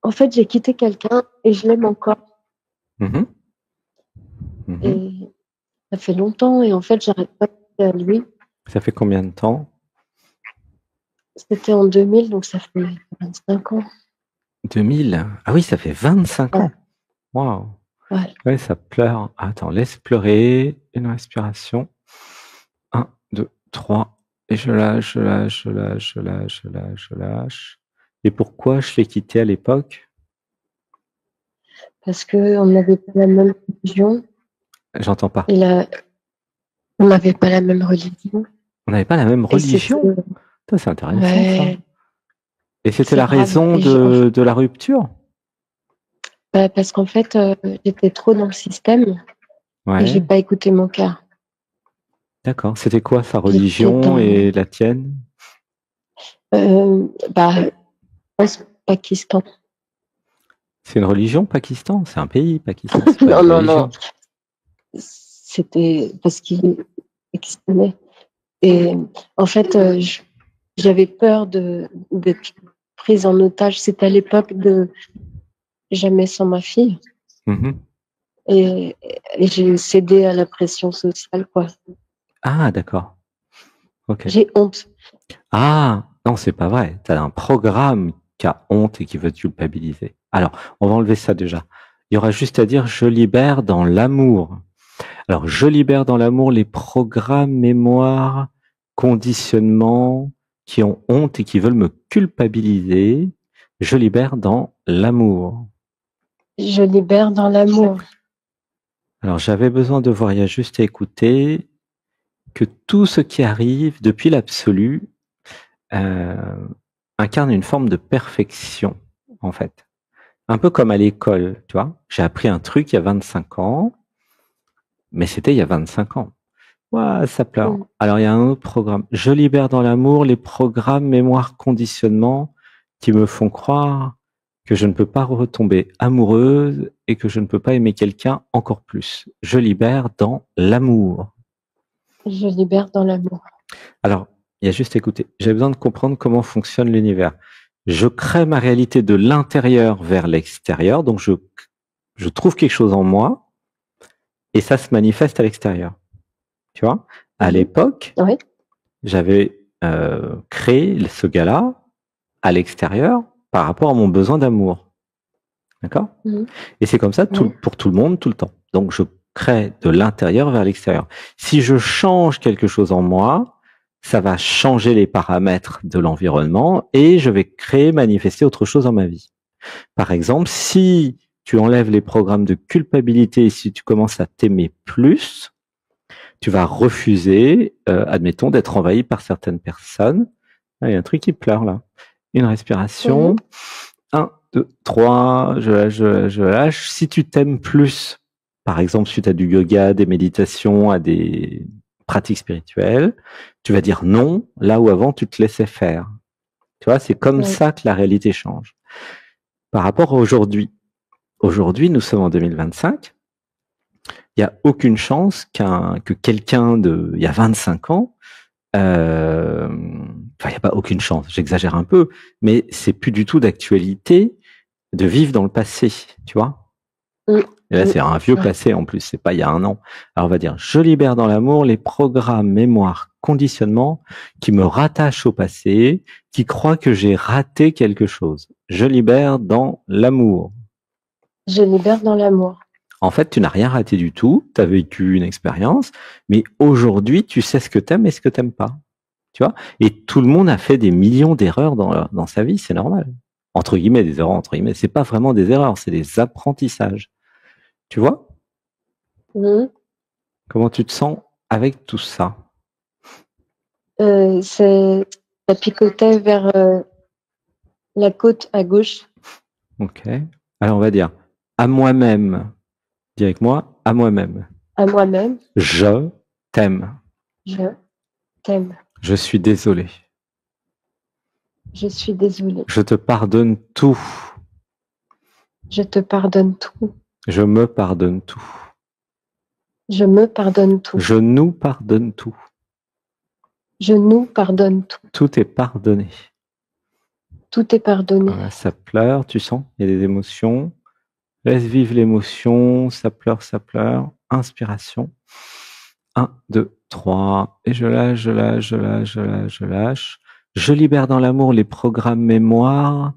En fait, j'ai quitté quelqu'un et je l'aime encore. Mhm. Mhm. Et ça fait longtemps et en fait, j'arrête pas de penser à lui. Ça fait combien de temps? C'était en 2000, donc ça fait 25 ans. 2000. Ah oui, ça fait 25 Ouais, ans. Waouh. ouais. Ouais, ça pleure. Attends, laisse pleurer. Une respiration. 1, 2, 3. Et je lâche, je lâche, je lâche, je lâche, je lâche, je lâche. Et pourquoi je l'ai quitté à l'époque? Parce qu'on n'avait pas la même religion. J'entends pas. Et là, on n'avait pas la même religion. On n'avait pas la même Et c'était, religion? Putain, c'est intéressant ça. ouais, Et c'était c'est la grave. raison Et de la rupture? parce qu'en fait, j'étais trop dans le système et j'ai Ouais, pas écouté mon cœur. d'accord. C'était quoi sa J'étais religion dans, et la tienne? bah, Pakistan. C'est une religion, Pakistan? C'est un pays, Pakistan, c'est pas une Non, non, non. religion. C'était parce qu'il est pakistanais. Et en fait, j'avais peur d'être prise en otage. C'était à l'époque de Jamais sans ma fille. Mhm. Et, et j'ai cédé à la pression sociale, quoi. Ah, d'accord. Ok. J'ai honte. Ah, non, c'est pas vrai. Tu as un programme qui a honte et qui veut te culpabiliser. Alors, on va enlever ça déjà. Il y aura juste à dire je libère dans l'amour. Alors, je libère dans l'amour les programmes, mémoires, conditionnements qui ont honte et qui veulent me culpabiliser. Je libère dans l'amour. Je libère dans l'amour. Alors, j'avais besoin de voir, il y a juste à écouter que tout ce qui arrive depuis l'absolu incarne une forme de perfection, en fait. Un peu comme à l'école, tu vois. J'ai appris un truc il y a 25 ans, mais c'était il y a 25 ans. Ouah, ça pleure. Mm. Alors, il y a un autre programme. Je libère dans l'amour les programmes mémoire conditionnement qui me font croire que je ne peux pas retomber amoureuse et que je ne peux pas aimer quelqu'un encore plus. Je libère dans l'amour. Je libère dans l'amour. Alors, il y a juste à écouter. J'ai besoin de comprendre comment fonctionne l'univers. Je crée ma réalité de l'intérieur vers l'extérieur, donc je trouve quelque chose en moi et ça se manifeste à l'extérieur. Tu vois, à Mhm. l'époque, Oui. j'avais créé ce gars-là à l'extérieur par rapport à mon besoin d'amour. D'accord? Mhm. Et c'est comme ça Oui. pour tout le monde, tout le temps. Donc, je crée de l'intérieur vers l'extérieur. Si je change quelque chose en moi, ça va changer les paramètres de l'environnement et je vais créer, manifester autre chose dans ma vie. Par exemple, si tu enlèves les programmes de culpabilité et si tu commences à t'aimer plus, tu vas refuser, admettons, d'être envahi par certaines personnes. Ah, il y a un truc qui pleure là. Une respiration. Mhm. 1, 2, 3, je lâche, je lâche, je lâche. Si tu t'aimes plus, par exemple, suite à du yoga, des méditations, à des pratiques spirituelles, tu vas dire non, là où avant tu te laissais faire. Tu vois, c'est comme Oui. ça que la réalité change. Par rapport à aujourd'hui. Aujourd'hui, nous sommes en 2025. Il n'y a aucune chance que quelqu'un de, il y a 25 ans, enfin, il n'y a pas aucune chance, j'exagère un peu, mais c'est plus du tout d'actualité de vivre dans le passé, tu vois. Mm. Et là, Mm. c'est un vieux Ouais. passé en plus, c'est pas il y a un an. Alors on va dire, je libère dans l'amour les programmes, mémoire, conditionnement qui me rattachent au passé, qui croient que j'ai raté quelque chose. Je libère dans l'amour. Je libère dans l'amour. En fait, tu n'as rien raté du tout, tu as vécu une expérience, mais aujourd'hui, tu sais ce que t'aimes et ce que t'aimes pas. Tu vois? Et tout le monde a fait des millions d'erreurs dans sa vie, c'est normal. Entre guillemets, des erreurs, entre guillemets. C'est pas vraiment des erreurs, c'est des apprentissages. Tu vois? Mhm. Comment tu te sens avec tout ça? Ça picotait vers la côte à gauche. Ok. Alors, on va dire, à moi-même, dis avec moi, à moi-même. À moi-même. Je t'aime. Je t'aime. Je suis désolé. Je suis désolée. Je te pardonne tout. Je te pardonne tout. Je me pardonne tout. Je me pardonne tout. Je nous pardonne tout. Je nous pardonne tout. Tout est pardonné. Tout est pardonné. Voilà, ça pleure, tu sens, il y a des émotions. Laisse vivre l'émotion, ça pleure, ça pleure. Inspiration. 1, 2, 3. Et je lâche, je lâche, je lâche, je lâche, je lâche. Je libère dans l'amour les programmes mémoire,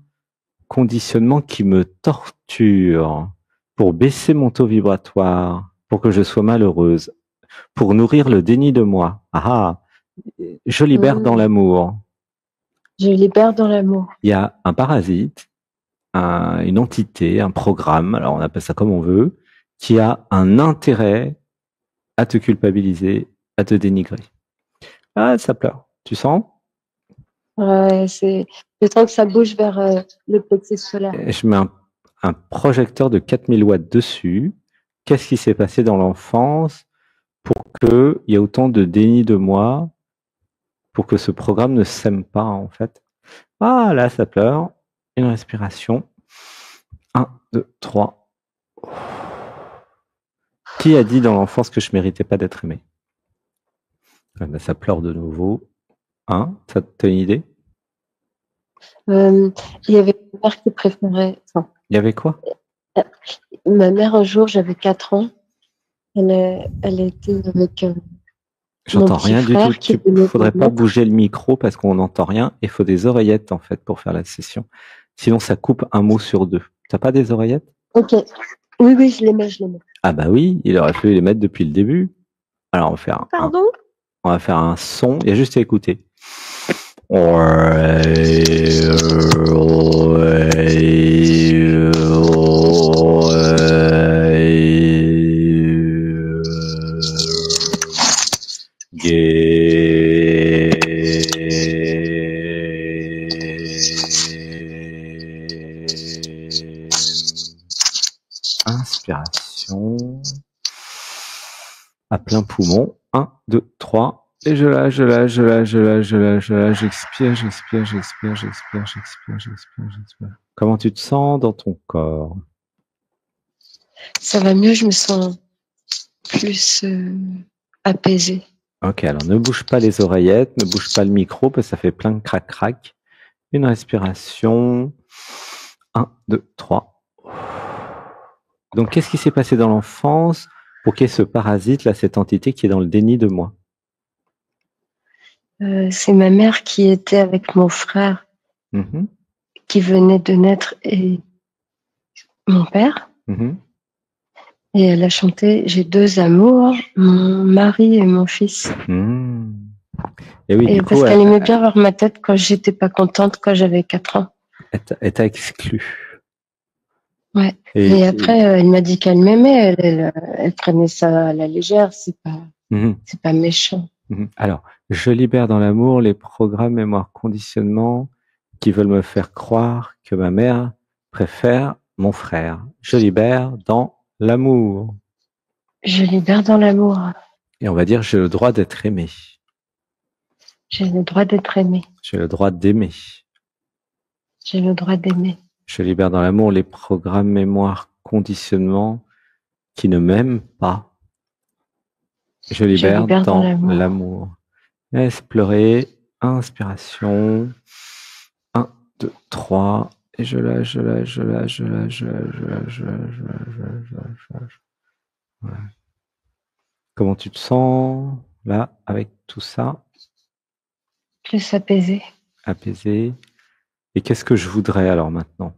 conditionnements qui me torturent pour baisser mon taux vibratoire, pour que je sois malheureuse, pour nourrir le déni de moi. Ah, je libère dans l'amour. Je libère dans l'amour. Il y a un parasite, une entité, un programme, alors on appelle ça comme on veut, qui a un intérêt à te culpabiliser, à te dénigrer. Ah, ça pleure. Tu sens? Ouais, je sens que ça bouge vers le plexus solaire. Et je mets un projecteur de 4000 watts dessus. Qu'est-ce qui s'est passé dans l'enfance pour qu'il y ait autant de déni de moi, pour que ce programme ne s'aime pas, en fait? Ah, là, ça pleure. Une respiration. 1, 2, 3. Qui a dit dans l'enfance que je méritais pas d'être aimé? Ben, ça pleure de nouveau. T'as une idée? Il y avait une mère qui préférait... Enfin, il y avait quoi? Ma mère, un jour, j'avais 4 ans. Elle était avec... J'entends rien du tout. Il faudrait pas bouger le micro parce qu'on n'entend rien. Il faut des oreillettes, en fait, pour faire la session. Sinon, ça coupe un mot sur deux. T'as pas des oreillettes? Ok. Oui, je les mets. Ah bah oui, il aurait fallu les mettre depuis le début. Alors, on va faire on va faire un son. Il y a juste à écouter. Inspiration. À plein poumon. 1, 2, 3. Et je lâche, je lâche, je lâche, je lâche, je lâche, je lâche. J'expire, j'expire, j'expire, j'expire, j'expire, j'expire, j'expire. Comment tu te sens dans ton corps? Ça va mieux, je me sens plus apaisée. Ok, alors ne bouge pas les oreillettes, ne bouge pas le micro parce que ça fait plein de crac-crac. Une respiration. 1, 2, 3. Donc, qu'est-ce qui s'est passé dans l'enfance pour qu'il y ait ce parasite, là, cette entité qui est dans le déni de moi? C'est ma mère qui était avec mon frère qui venait de naître et mon père. Et elle a chanté « J'ai 2 amours, mon mari et mon fils ». Et oui, du coup, parce qu'elle aimait bien voir ma tête quand j'étais pas contente, quand j'avais 4 ans. Elle t'a exclu. Ouais. Et après, elle m'a dit qu'elle m'aimait. Elle prenait ça à la légère. C'est pas méchant. Alors, je libère dans l'amour les programmes mémoire conditionnement qui veulent me faire croire que ma mère préfère mon frère. Je libère dans l'amour. Je libère dans l'amour. Et on va dire, j'ai le droit d'être aimé. J'ai le droit d'être aimé. J'ai le droit d'aimer. J'ai le droit d'aimer. Je libère dans l'amour les programmes mémoire conditionnement qui ne m'aiment pas. Je libère dans l'amour. Laisse pleurer. Inspiration. 1, 2, 3. Et je lâche, je lâche, je lâche, je lâche, je lâche, je lâche, je lâche, je lâche, je lâche, je lâche, je lâche. Ouais. Comment tu te sens là avec tout ça? Plus apaisé. Apaisé. Et qu'est-ce que je voudrais alors maintenant?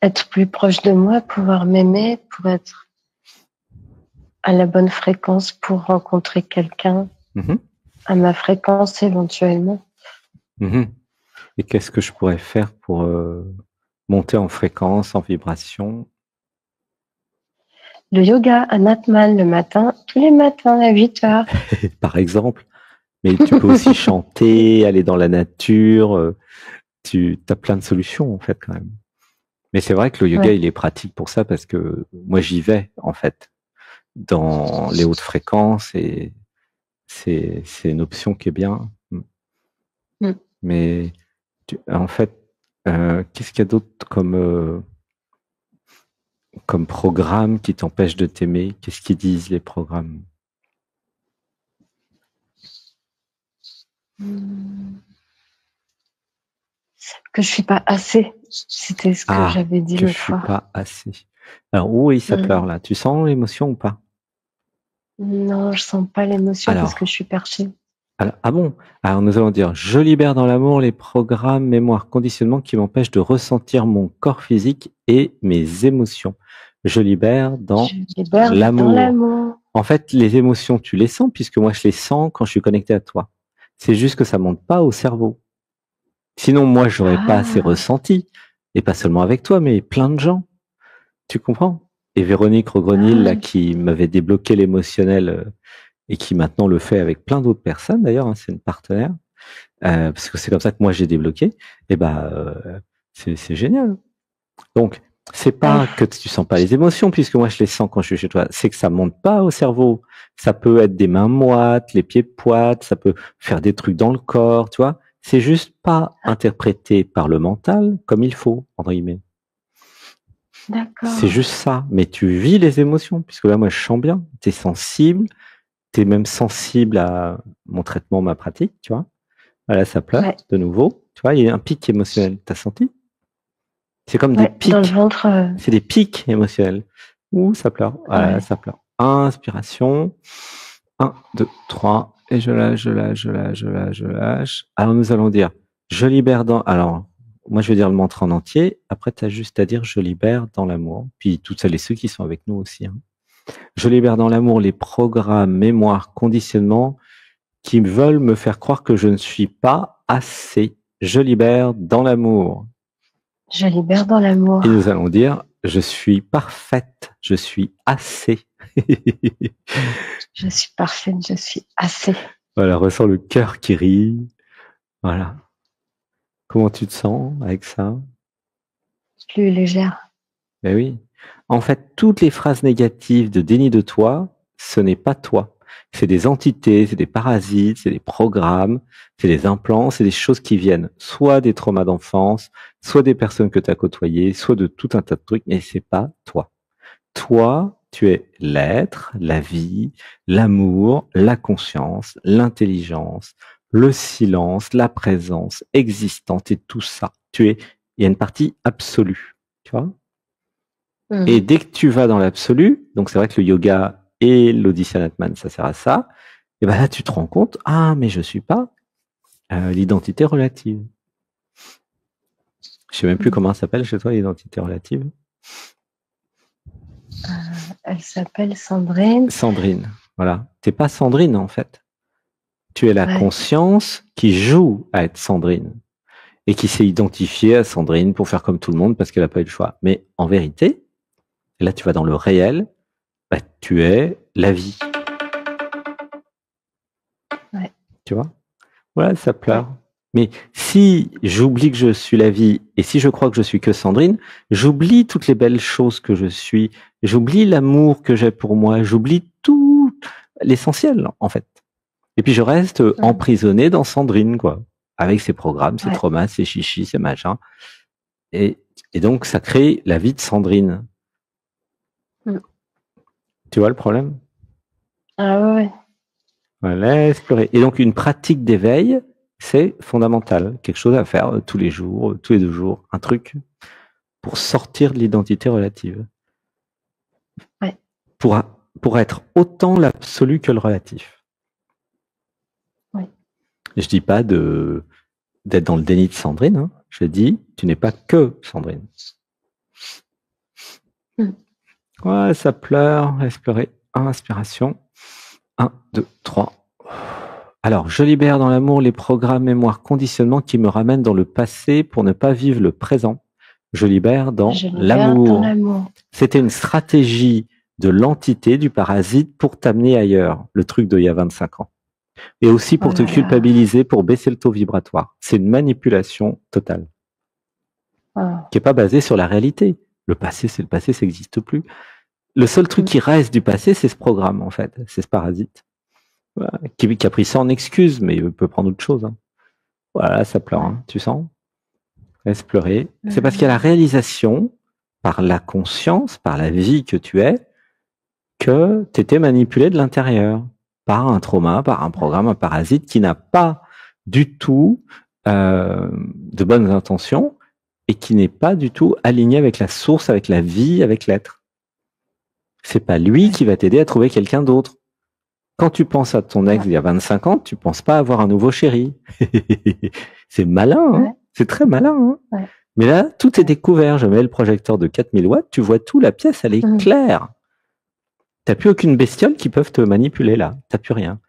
Être plus proche de moi, pouvoir m'aimer, pour être à la bonne fréquence pour rencontrer quelqu'un à ma fréquence éventuellement. Et qu'est-ce que je pourrais faire pour monter en fréquence, en vibration? Le yoga à Natman le matin, tous les matins à 8h. Par exemple. Mais tu peux aussi chanter, aller dans la nature. Tu as plein de solutions en fait quand même. Mais c'est vrai que le yoga, il est pratique pour ça parce que moi j'y vais en fait dans les hautes fréquences et c'est une option qui est bien. Mais en fait, qu'est-ce qu'il y a d'autre comme programme qui t'empêche de t'aimer? Qu'est-ce qu'ils disent les programmes? que je suis pas assez. C'était ce que j'avais dit que l'autre je suis fois. pas assez. Alors, oui, ça pleure là. Tu sens l'émotion ou pas? Non, je sens pas l'émotion parce que je suis perchée. Alors, ah bon? Alors, nous allons dire, je libère dans l'amour les programmes, mémoires, conditionnements qui m'empêchent de ressentir mon corps physique et mes émotions. Je libère dans l'amour. En fait, les émotions, tu les sens puisque moi, je les sens quand je suis connecté à toi. C'est juste que ça monte pas au cerveau. Sinon, moi, j'aurais pas assez ressenti. Et pas seulement avec toi, mais plein de gens. Tu comprends? Et Véronique Rogronil, là, qui m'avait débloqué l'émotionnel et qui maintenant le fait avec plein d'autres personnes, d'ailleurs, hein, c'est une partenaire, parce que c'est comme ça que moi j'ai débloqué, et c'est génial. Donc, c'est pas que tu sens pas les émotions, puisque moi je les sens quand je suis chez toi, c'est que ça monte pas au cerveau. Ça peut être des mains moites, les pieds poites, ça peut faire des trucs dans le corps, tu vois. C'est juste pas interprété par le mental comme il faut, entre guillemets. D'accord. C'est juste ça. Mais tu vis les émotions, puisque là, moi, je sens bien. Tu es sensible. Tu es même sensible à mon traitement, ma pratique, tu vois. Voilà, ça pleure de nouveau. Tu vois, il y a un pic émotionnel. T'as senti? C'est comme des pics. Dans le ventre. C'est des pics émotionnels. Ouh, ça pleure. Voilà, ça pleure. Inspiration. 1, 2, 3. Et je lâche, je lâche, je lâche, je lâche, je lâche. Alors, nous allons dire, je libère dans... Alors, moi, je vais dire le mantra en entier. Après, tu as juste à dire, je libère dans l'amour. Puis, toutes celles et ceux qui sont avec nous aussi. Hein. Je libère dans l'amour les programmes, mémoires, conditionnements qui veulent me faire croire que je ne suis pas assez. Je libère dans l'amour. Je libère dans l'amour. Et nous allons dire, je suis parfaite, je suis assez. Je suis parfaite, je suis assez. Voilà, ressens le cœur qui rit. Voilà. Comment tu te sens avec ça? Plus légère. Ben oui. En fait, toutes les phrases négatives de déni de toi, ce n'est pas toi. C'est des entités, c'est des parasites, c'est des programmes, c'est des implants, c'est des choses qui viennent soit des traumas d'enfance, soit des personnes que tu as côtoyées, soit de tout un tas de trucs, mais c'est pas toi. Toi, tu es l'être, la vie, l'amour, la conscience, l'intelligence, le silence, la présence existante et tout ça. Il y a une partie absolue, tu vois. Et dès que tu vas dans l'absolu, donc c'est vrai que le yoga et l'audition Atman, ça sert à ça, et ben là tu te rends compte, mais je suis pas l'identité relative. Je sais même plus comment ça s'appelle chez toi, l'identité relative. Elle s'appelle Sandrine. Sandrine, voilà. T'es pas Sandrine en fait. Tu es la conscience qui joue à être Sandrine et qui s'est identifiée à Sandrine pour faire comme tout le monde parce qu'elle n'a pas eu le choix. Mais en vérité, et là tu vas dans le réel, tu es la vie. Tu vois? Voilà, ça pleure. Mais si j'oublie que je suis la vie et si je crois que je suis que Sandrine, j'oublie toutes les belles choses que je suis, j'oublie l'amour que j'ai pour moi, j'oublie tout l'essentiel en fait. Et puis je reste emprisonné dans Sandrine, quoi, avec ses programmes, ses traumas, ses chichis, ses machins. Et donc ça crée la vie de Sandrine. Tu vois le problème? Ah ouais. Voilà, laisse pleurer. Et donc une pratique d'éveil, c'est fondamental, quelque chose à faire tous les jours, tous les 2 jours, un truc pour sortir de l'identité relative. Pour être autant l'absolu que le relatif. Je dis pas d'être dans le déni de Sandrine, hein. Je dis, tu n'es pas que Sandrine. Ouais, ça pleure, laisse pleurer. Inspiration. 1, 2, 3. Alors, je libère dans l'amour les programmes, mémoires, conditionnements qui me ramènent dans le passé pour ne pas vivre le présent. Je libère dans l'amour. C'était une stratégie de l'entité, du parasite, pour t'amener ailleurs, le truc d'il y a 25 ans. Et aussi pour te culpabiliser, pour baisser le taux vibratoire. C'est une manipulation totale. Qui n'est pas basée sur la réalité. Le passé, c'est le passé, ça n'existe plus. Le seul truc qui reste du passé, c'est ce programme, en fait. C'est ce parasite. Voilà. Qui a pris ça en excuse, mais il peut prendre autre chose. Hein. Voilà, ça pleure, hein. Tu sens? Laisse pleurer. C'est parce qu'il y a la réalisation, par la conscience, par la vie que tu es, que tu étais manipulé de l'intérieur par un trauma, par un programme, un parasite qui n'a pas du tout de bonnes intentions et qui n'est pas du tout aligné avec la source, avec la vie, avec l'être. C'est pas lui qui va t'aider à trouver quelqu'un d'autre. Quand tu penses à ton ex il y a 25 ans, tu penses pas avoir un nouveau chéri. C'est malin, hein, c'est très malin. Hein. Mais là, tout est découvert. Je mets le projecteur de 4000 watts, tu vois tout, la pièce, elle est claire. T'as plus aucune bestiole qui peuvent te manipuler là. T'as plus rien.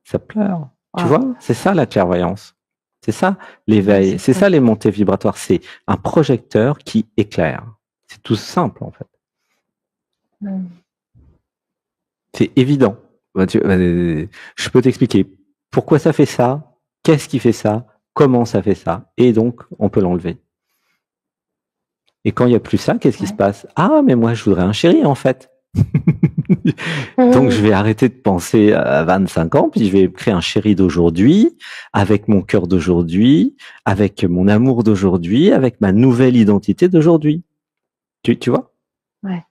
Ça pleure. Tu vois, c'est ça la clairvoyance. C'est ça l'éveil. C'est ça les montées vibratoires. C'est un projecteur qui éclaire. C'est tout simple en fait. C'est évident. Je peux t'expliquer pourquoi ça fait ça, qu'est-ce qui fait ça, comment ça fait ça, et donc on peut l'enlever. Et quand il n'y a plus ça, qu'est-ce qui se passe? Ah, mais moi je voudrais un chéri en fait. Donc je vais arrêter de penser à 25 ans, puis je vais créer un chéri d'aujourd'hui, avec mon cœur d'aujourd'hui, avec mon amour d'aujourd'hui, avec ma nouvelle identité d'aujourd'hui. Tu vois? Ouais.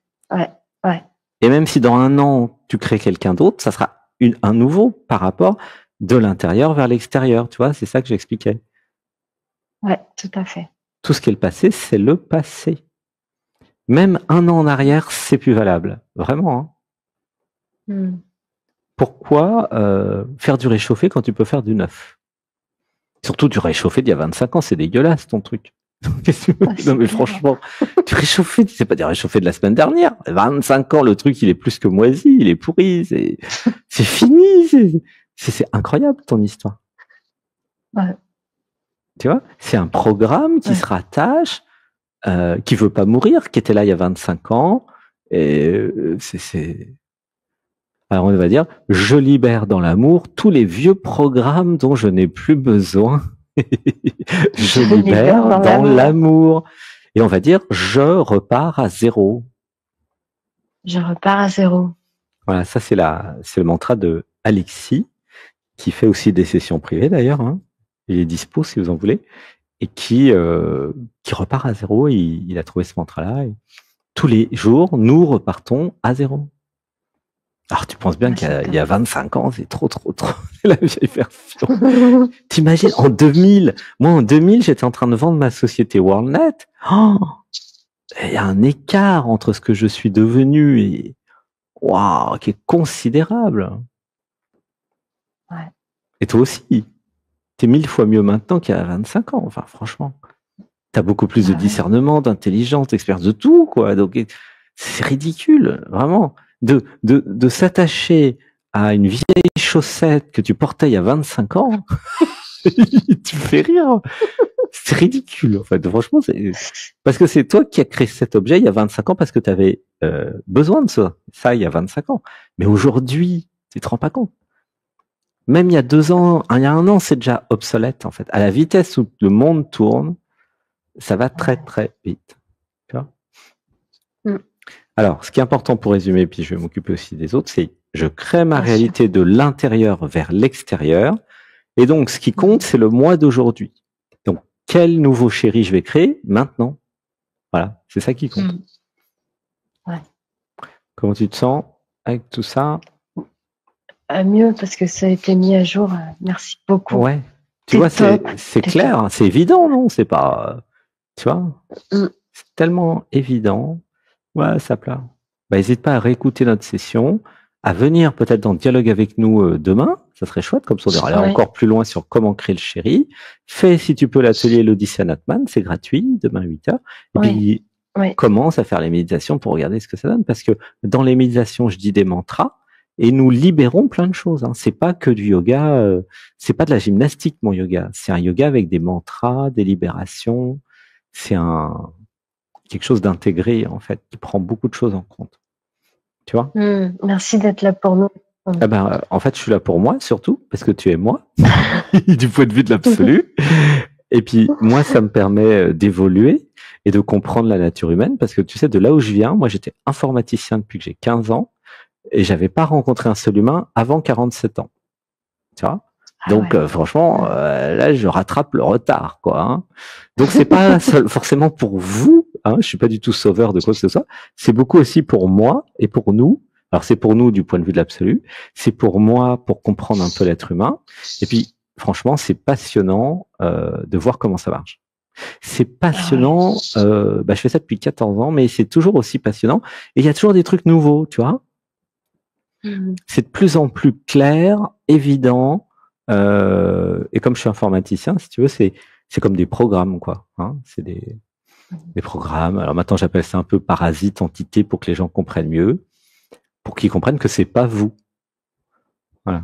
Et même si dans 1 an, tu crées quelqu'un d'autre, ça sera un nouveau par rapport de l'intérieur vers l'extérieur. Tu vois, c'est ça que j'expliquais. Ouais, tout à fait. Tout ce qui est le passé, c'est le passé. Même 1 an en arrière, c'est plus valable. Vraiment. Hein. Pourquoi faire du réchauffé quand tu peux faire du neuf? Surtout du réchauffé d'il y a 25 ans, c'est dégueulasse ton truc. Non mais franchement, du réchauffé, c'est pas du réchauffé de la semaine dernière. 25 ans, le truc, il est plus que moisi, il est pourri, c'est fini. C'est incroyable ton histoire. Ouais. Tu vois, c'est un programme qui se rattache, qui veut pas mourir, qui était là il y a 25 ans. Et alors on va dire, je libère dans l'amour tous les vieux programmes dont je n'ai plus besoin. Je libère dans l'amour. Et on va dire, je repars à zéro. Je repars à zéro. Voilà, ça c'est le mantra de Alexis, qui fait aussi des sessions privées d'ailleurs. Hein. Il est dispo si vous en voulez. Et qui repart à zéro. Il a trouvé ce mantra-là. Et tous les jours, nous repartons à zéro. Alors tu penses bien qu'il y a 25 ans, c'est trop la vieille version. T'imagines, en 2000, moi en 2000, j'étais en train de vendre ma société WorldNet. Oh, il y a un écart entre ce que je suis devenu et waouh, qui est considérable. Ouais. Et toi aussi, t'es 1000 fois mieux maintenant qu'il y a 25 ans. Enfin, franchement, t'as beaucoup plus de discernement, d'intelligence, d'expérience, de tout, quoi. Donc c'est ridicule, vraiment. De s'attacher à une vieille chaussette que tu portais il y a 25 ans, tu fais rire. C'est ridicule, en fait. Franchement, parce que c'est toi qui as créé cet objet il y a 25 ans parce que tu avais besoin de ça il y a 25 ans. Mais aujourd'hui, tu te rends pas compte. Même il y a 2 ans, il y a 1 an, c'est déjà obsolète, en fait. À la vitesse où le monde tourne, ça va très, très vite. Tu vois? Alors, ce qui est important pour résumer, puis je vais m'occuper aussi des autres, c'est je crée ma réalité de l'intérieur vers l'extérieur. Et donc, ce qui compte, c'est le moi d'aujourd'hui. Donc, quel nouveau chéri je vais créer maintenant? Voilà, c'est ça qui compte. Ouais. Comment tu te sens avec tout ça? Mieux, parce que ça a été mis à jour. Merci beaucoup. Ouais. Tu vois, c'est clair, hein, c'est évident, non? C'est pas... Tu vois? C'est tellement évident. Ouais, ça plaît. N'hésite pas à réécouter notre session, à venir peut-être dans le dialogue avec nous demain. Ça serait chouette, comme ça on ira aller encore plus loin sur comment créer le chéri. Fais, si tu peux, l'atelier l'Odyssée Natman, c'est gratuit, demain 8h. Et puis, commence à faire les méditations pour regarder ce que ça donne. Parce que dans les méditations, je dis des mantras et nous libérons plein de choses. Hein. C'est pas que du yoga, c'est pas de la gymnastique, mon yoga. C'est un yoga avec des mantras, des libérations. C'est quelque chose d'intégré, en fait, qui prend beaucoup de choses en compte. Tu vois? Merci d'être là pour nous. Ah ben, en fait, je suis là pour moi, surtout, parce que tu es moi, du point de vue de l'absolu. Et puis, moi, ça me permet d'évoluer et de comprendre la nature humaine, parce que tu sais, de là où je viens, moi, j'étais informaticien depuis que j'ai 15 ans, et j'avais pas rencontré un seul humain avant 47 ans. Tu vois? Donc franchement, là je rattrape le retard, quoi. Hein. Donc c'est pas forcément pour vous. Hein, je suis pas du tout sauveur de quoi que ce soit. C'est beaucoup aussi pour moi et pour nous. Alors c'est pour nous du point de vue de l'absolu. C'est pour moi pour comprendre un peu l'être humain. Et puis franchement, c'est passionnant de voir comment ça marche. C'est passionnant. Je fais ça depuis 14 ans, mais c'est toujours aussi passionnant. Et il y a toujours des trucs nouveaux, tu vois. C'est de plus en plus clair, évident. Et comme je suis informaticien, si tu veux, c'est comme des programmes, quoi. Hein, c'est des programmes. Alors maintenant, j'appelle ça un peu parasite, entité, pour que les gens comprennent mieux, pour qu'ils comprennent que c'est pas vous. Voilà.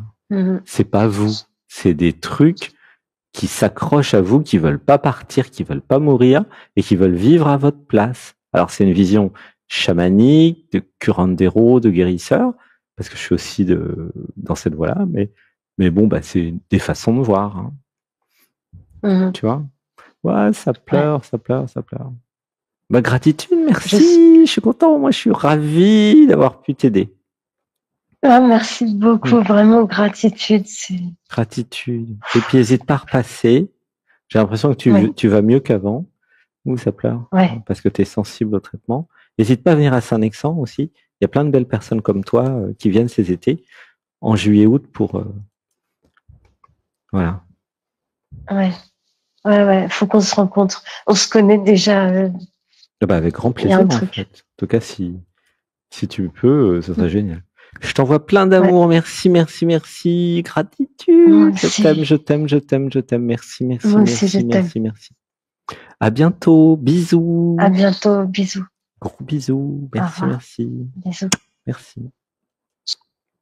C'est pas vous. C'est des trucs qui s'accrochent à vous, qui veulent pas partir, qui veulent pas mourir et qui veulent vivre à votre place. Alors c'est une vision chamanique, de curandero, de guérisseur, parce que je suis aussi dans cette voie-là, mais bon, c'est des façons de voir. Hein. Tu vois? Ouais, ça pleure, ça pleure, ça pleure. Gratitude, merci, je suis content, moi je suis ravi d'avoir pu t'aider. Ah, merci beaucoup, vraiment gratitude. Gratitude. Et puis n'hésite pas à repasser. J'ai l'impression que tu vas mieux qu'avant. Ou ça pleure. Ouais. Parce que tu es sensible au traitement. N'hésite pas à venir à Saint-Nexan aussi. Il y a plein de belles personnes comme toi qui viennent ces étés, en juillet-août pour... Voilà. Ouais. Faut qu'on se rencontre. On se connaît déjà. Avec grand plaisir, en fait. En tout cas, si tu peux, ce serait génial. Je t'envoie plein d'amour. Ouais. Merci. Gratitude. Je t'aime. Merci. À bientôt. Bisous. À bientôt. Bisous. Gros bisous. Merci. Bisous. Merci.